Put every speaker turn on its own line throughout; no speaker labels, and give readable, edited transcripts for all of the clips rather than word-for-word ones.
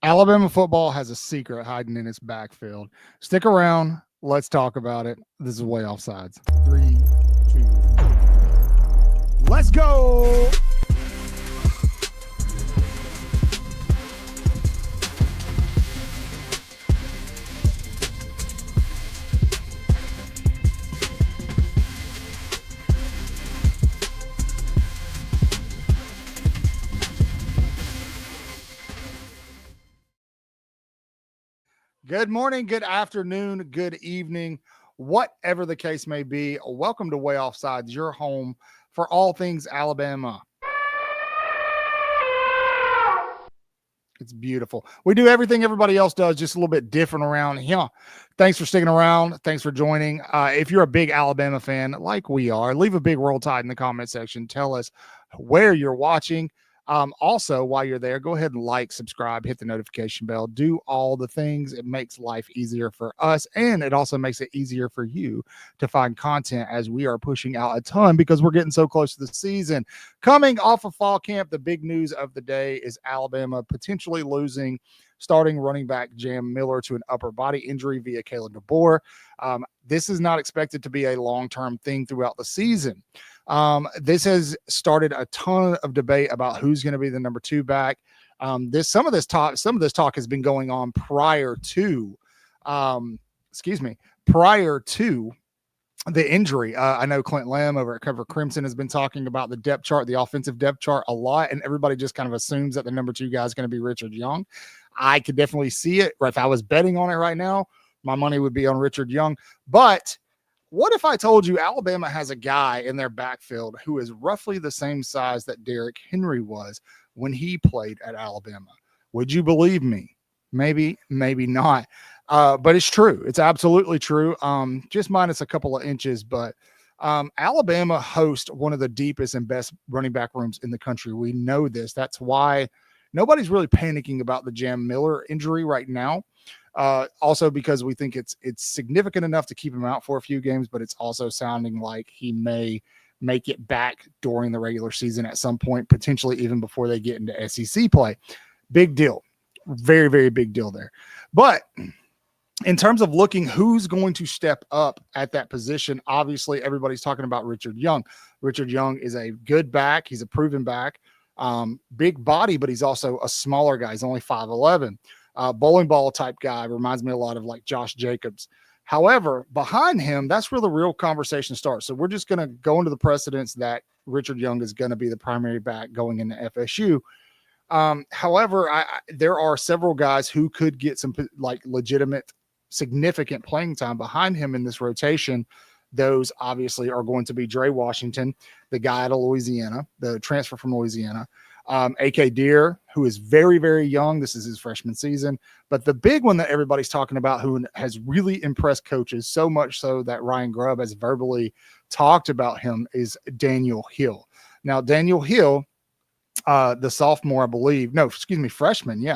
Alabama football has a secret hiding in its backfield. Stick around. Let's talk about it. This is Way Offsides. 3, 2, let's go. Good morning, good afternoon, good evening, whatever the case may be. Welcome to Way Offsides, your home for all things Alabama. It's beautiful. We do everything everybody else does, just a little bit different around here. Thanks for sticking around. Thanks for joining. If you're a big Alabama fan, like we are, leave a big roll tide in the comment section. Tell us where you're watching. Also, while you're there, go ahead and like, subscribe, hit the notification bell, do all the things. It makes life easier for us, and it also makes it easier for you to find content as we are pushing out a ton because we're getting so close to the season. Coming off of fall camp, the big news of the day is Alabama potentially losing starting running back Jam Miller to an upper body injury via Kalen DeBoer. This is not expected to be a long-term thing throughout the season. This has started a ton of debate about who's going to be the number 2 back. Some of this talk has been going on prior to the injury. I know Clint Lamb over at Cover Crimson has been talking about the depth chart, the offensive depth chart a lot, and everybody just kind of assumes that the number 2 guy is going to be Richard Young. I could definitely see it. If I was betting on it right now, my money would be on Richard Young. But what if I told you Alabama has a guy in their backfield who is roughly the same size that Derrick Henry was when he played at Alabama? Would you believe me? Maybe, maybe not. But it's true. It's absolutely true. Just minus a couple of inches, but Alabama hosts one of the deepest and best running back rooms in the country. We know this. That's why nobody's really panicking about the Jam Miller injury right now. Also because we think it's significant enough to keep him out for a few games, but it's also sounding like he may make it back during the regular season at some point, potentially even before they get into SEC play. Big deal. Very, very big deal there. But in terms of looking who's going to step up at that position, obviously everybody's talking about Richard Young. Richard Young is a good back. He's a proven back. Big body, but he's also a smaller guy. He's only 5'11". Bowling ball type guy, reminds me a lot of like Josh Jacobs. However, behind him, that's where the real conversation starts. So we're just going to go into the precedence that Richard Young is going to be the primary back going into FSU. However, there are several guys who could get some like legitimate, significant playing time behind him in this rotation. Those obviously are going to be Dre Washington, the guy out of Louisiana, the transfer from Louisiana. A.K. Deer, who is very, very young. This is his freshman season. But the big one that everybody's talking about, who has really impressed coaches, so much so that Ryan Grubb has verbally talked about him, is Daniel Hill. Now, Daniel Hill, the sophomore, I believe, freshman,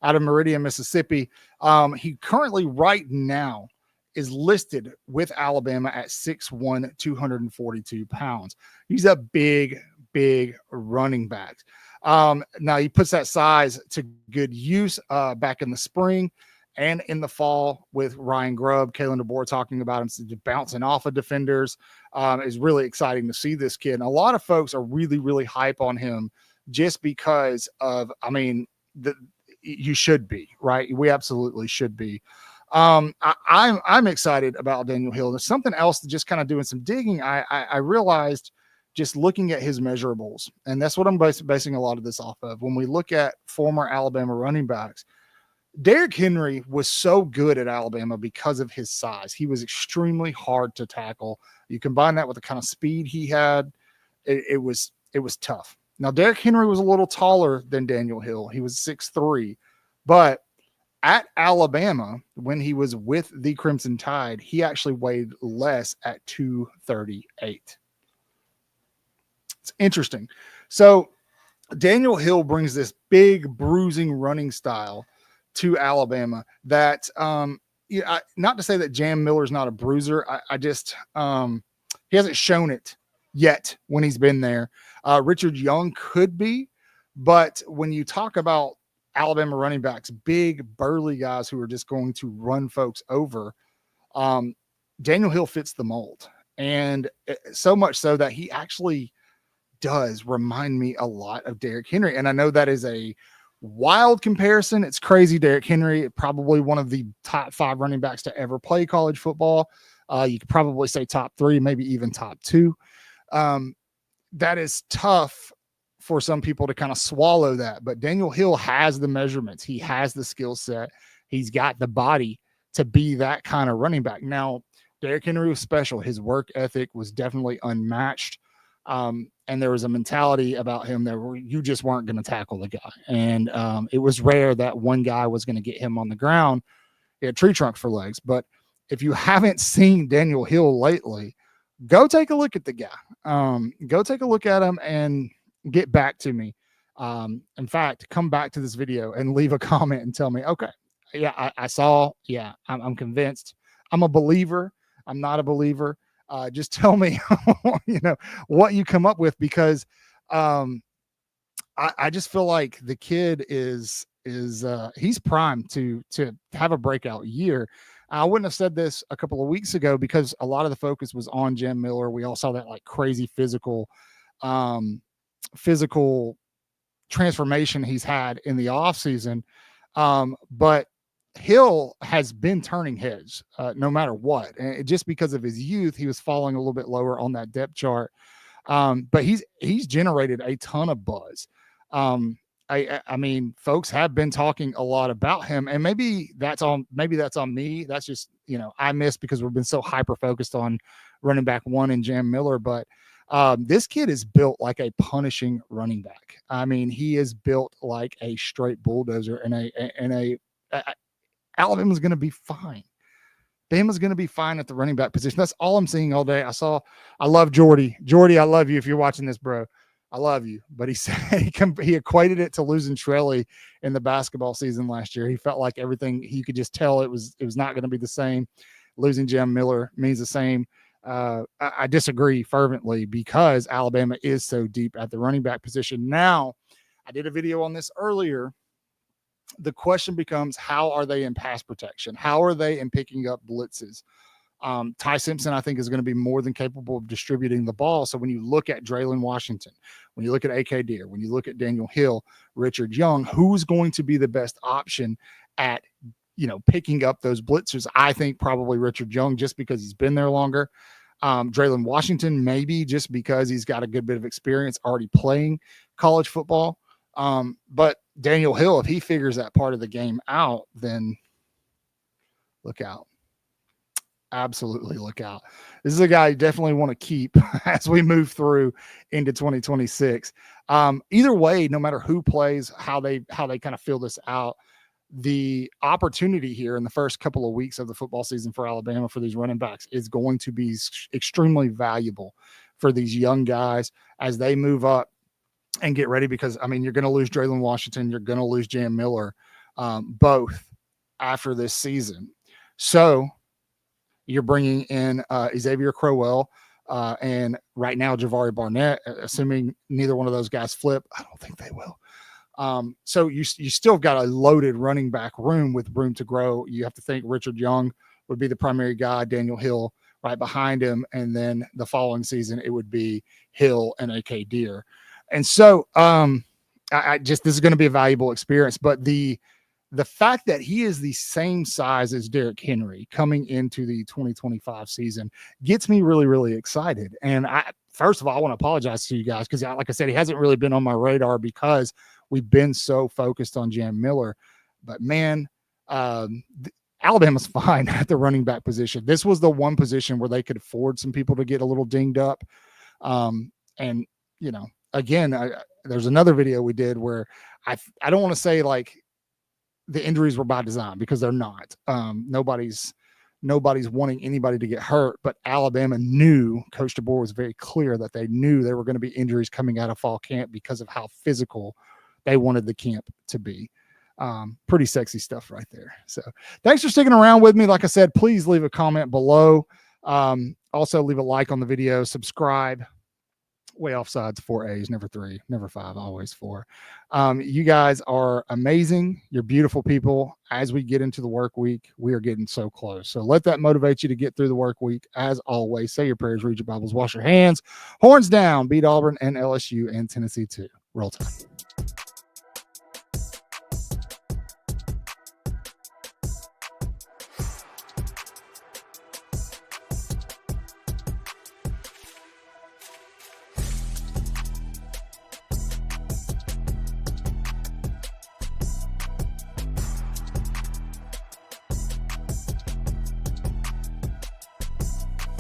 out of Meridian, Mississippi. He currently right now is listed with Alabama at 6'1", 242 pounds. He's a big running back. Now he puts that size to good use back in the spring and in the fall with Ryan Grubb, Kalen DeBoer talking about him bouncing off of defenders. Is really exciting to see this kid. And a lot of folks are really, really hype on him just because of, you should be, right? We absolutely should be. I'm excited about Daniel Hill. There's something else, just kind of doing some digging. I realized just looking at his measurables, and that's what I'm basing a lot of this off of. When we look at former Alabama running backs, Derrick Henry was so good at Alabama because of his size. He was extremely hard to tackle. You combine that with the kind of speed he had, it was tough. Now, Derrick Henry was a little taller than Daniel Hill. He was 6'3", but at Alabama, when he was with the Crimson Tide, he actually weighed less at 238. It's interesting. So Daniel Hill brings this big, bruising running style to Alabama that, not to say that Jam Miller's not a bruiser. I just, he hasn't shown it yet when he's been there. Richard Young could be, but when you talk about Alabama running backs, big, burly guys who are just going to run folks over. Daniel Hill fits the mold. And so much so that he actually does remind me a lot of Derrick Henry. And I know that is a wild comparison. It's crazy. Derrick Henry, probably one of the top 5 running backs to ever play college football. You could probably say top 3, maybe even top 2. That is tough for some people to kind of swallow that. But Daniel Hill has the measurements. He has the skill set. He's got the body to be that kind of running back. Now, Derrick Henry was special. His work ethic was definitely unmatched. And there was a mentality about him that you just weren't going to tackle the guy. And it was rare that one guy was going to get him on the ground. He had tree trunk for legs. But if you haven't seen Daniel Hill lately, go take a look at the guy. Go take a look at him and get back to me. In fact, come back to this video and leave a comment and tell me, okay, yeah, I saw, yeah, I'm convinced. I'm a believer. I'm not a believer. Just tell me, what you come up with, because I just feel like the kid is he's primed to have a breakout year. I wouldn't have said this a couple of weeks ago because a lot of the focus was on Jam Miller. We all saw that like crazy physical transformation he's had in the offseason. But Hill has been turning heads no matter what. And just because of his youth, he was falling a little bit lower on that depth chart. But he's generated a ton of buzz. I mean, folks have been talking a lot about him, and maybe that's on me. That's just, I missed because we've been so hyper focused on running back 1 and Jam Miller. But this kid is built like a punishing running back. I mean, he is built like a straight bulldozer, and Alabama's going to be fine. Bama's going to be fine at the running back position. That's all I'm seeing all day. I love Jordy. Jordy, I love you if you're watching this, bro. I love you. But he said he equated it to losing Trelly in the basketball season last year. He felt like everything, he could just tell it was not going to be the same. Losing Jam Miller means the same. I disagree fervently because Alabama is so deep at the running back position. Now, I did a video on this earlier. The question becomes, how are they in pass protection? How are they in picking up blitzes? Ty Simpson, I think, is going to be more than capable of distributing the ball. So when you look at Draylon Washington, when you look at A.K. Deere, when you look at Daniel Hill, Richard Young, who's going to be the best option at, picking up those blitzers? I think probably Richard Young, just because he's been there longer. Draylon Washington, maybe just because he's got a good bit of experience already playing college football. But Daniel Hill, if he figures that part of the game out, then look out. Absolutely look out. This is a guy you definitely want to keep as we move through into 2026. Either way, no matter who plays, how they kind of fill this out, the opportunity here in the first couple of weeks of the football season for Alabama for these running backs is going to be extremely valuable for these young guys as they move up and get ready, because I mean, you're going to lose Draylon Washington, you're going to lose Jam Miller, both after this season. So you're bringing in Xavier Crowell and right now Javari Barnett, assuming neither one of those guys flip. I don't think they will. So you still got a loaded running back room with room to grow. You have to think Richard Young would be the primary guy, Daniel Hill right behind him, and then the following season it would be Hill and A.K. Deere. And so this is going to be a valuable experience. But the fact that he is the same size as Derrick Henry coming into the 2025 season gets me really, really excited. And first of all, I want to apologize to you guys because, like I said, he hasn't really been on my radar because we've been so focused on Jam Miller. But man, Alabama's fine at the running back position. This was the one position where they could afford some people to get a little dinged up. And, again, there's another video we did where I don't want to say like the injuries were by design, because they're not. Nobody's wanting anybody to get hurt, but Alabama knew, Coach DeBoer was very clear that they knew there were going to be injuries coming out of fall camp because of how physical they wanted the camp to be. Pretty sexy stuff right there. So thanks for sticking around with me. Like I said, please leave a comment below. Also leave a like on the video, subscribe. way offsides, 4 A's, never 3, never 5, always 4. You guys are amazing. You're beautiful people. As we get into the work week, we are getting so close. So let that motivate you to get through the work week. As always, say your prayers, read your Bibles, wash your hands, horns down, beat Auburn and LSU and Tennessee too. Roll Tide.